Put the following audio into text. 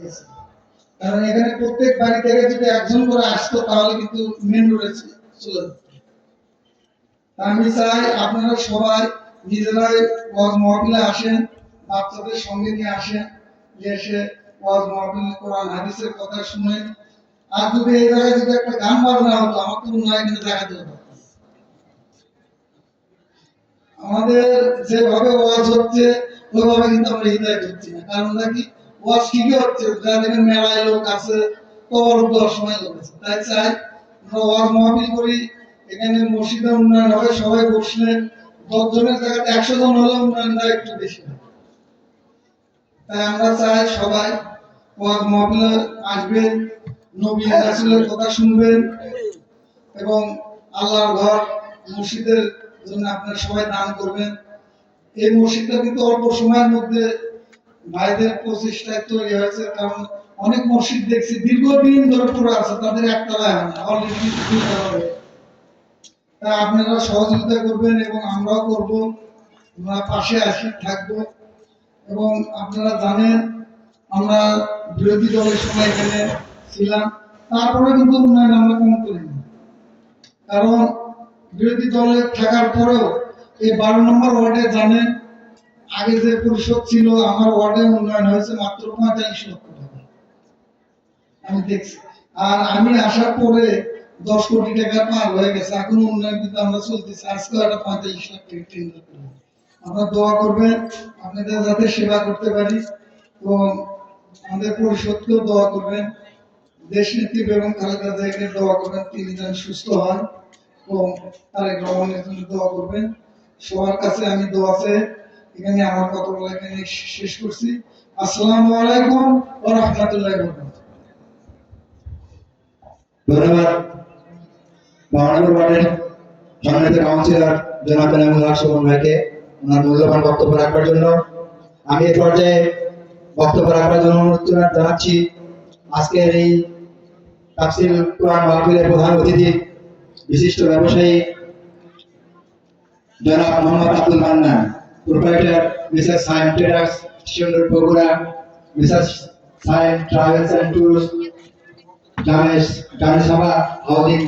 গেছে, কারণ এখানে প্রত্যেক বাড়ি থেকে যদি একজন করে আসতো তাহলে কিন্তু মেন রোডে চলে যেত। আমি চাই আপনারা সবাই নিজেরাই ওয়াজ মাহফিলে আসেন, বাচ্চাদের সঙ্গে নিয়ে আসেন, এসে ওয়াজ মাহফিল কোরআন হাদিসের কথা শুনে। আর যদি এই জায়গায় যদি একটা গান বাজনা হতো আমার তো মনে হয় কিন্তু দেখাতে হতো। আমাদের যেভাবে ওয়াজ হচ্ছে ওইভাবে কিন্তু আমরা হৃদয় করছি না, কারণ নাকি ওয়াজ ঠিকই হচ্ছে, যারা দেখেন মেলায় লোক আছে, কবর দেওয়ার সময় লোক আছে। তাই চাই আমরা ওয়াজ মাহফিল করি, এখানে মসজিদের উন্নয়ন হবে, সবাই বসলে 10 জনের জায়গাতে 100 জন হলে উন্নয়নটা একটু বেশি হবে। তাই আমরা চাই সবাই ওয়াজ মাহফিলে আসবেন, নবী রাসূলের কথা শুনবেন এবং আল্লাহর ঘর মসজিদের জন্য আপনারা সবাই দান করবেন। এই মসজিদটা কিন্তু অল্প সময়ের মধ্যে ভাইদের প্রচেষ্টায় তৈরি হয়েছে, কারণ অনেক মসজিদ দেখছি দীর্ঘদিন ধরে পুরো আছে, তাদের একতলায় হয় না, অলরেডি 2 তলা হয়ে। তা আপনারা সহযোগিতা করবেন এবং আমরাও করব, আমরা পাশে আসি থাকবো। এবং আপনারা জানেন আমরা বিরোধী দলের সময় এখানে ছিলাম, তারপরে কিন্তু উন্নয়ন আমরা কম করিনি, কারণ বিরোধী দলে থাকার পরেও এই 12 নম্বর ওয়ার্ডে জানেন আগে যে পরিষদ ছিল আমার ওয়ার্ডে উন্নয়ন হয়েছে মাত্র 45 লক্ষ টাকা আমি দেখছি। আর আমি আসার পরে 10 কোটি টাকা পার হয়ে গেছে, এখন উন্নয়ন কিন্তু আমরা চলতেছি। আজকে একটা 45 লাখ টাকা টেন্ডার করবো। আপনারা দোয়া করবেন আপনাদের যাতে সেবা করতে পারি, এবং আমাদের পরিষদকেও দোয়া করবেন, দেশ নেত্রী বেগম খালেদা জিয়াকে দোয়া করবেন তিনি যেন সুস্থ হন, এবং তারেক রহমানের জন্য দোয়া করবেন। সবার কাছে আমি দোয়া চাই। এখানে আমার কথা বলা এখানে শেষ করছি। আসসালামু আলাইকুম ওয়া রাহমাতুল্লাহি ওয়া বারাকাতুহু। ধন্যবাদ মহানগর ওয়ার্ডের সম্মানিত কাউন্সিলর জনাব এনামুল হক সুমন ভাইকে ওনার মূল্যবান বক্তব্য রাখবার জন্য। আমি এই পর্যায়ে বক্তব্য রাখবার জন্য অনুরোধ জানাচ্ছি আজকের এই তাফসীর কোরআন মাহফিলের প্রধান অতিথি বিশিষ্ট ব্যবসায়ী জনাব Mohammad Abdul Mannan, proprietor Mrs Sayem traders station road Bogura, Mrs Sayem travels and tours, জামেস জামেসাবা হাউজিং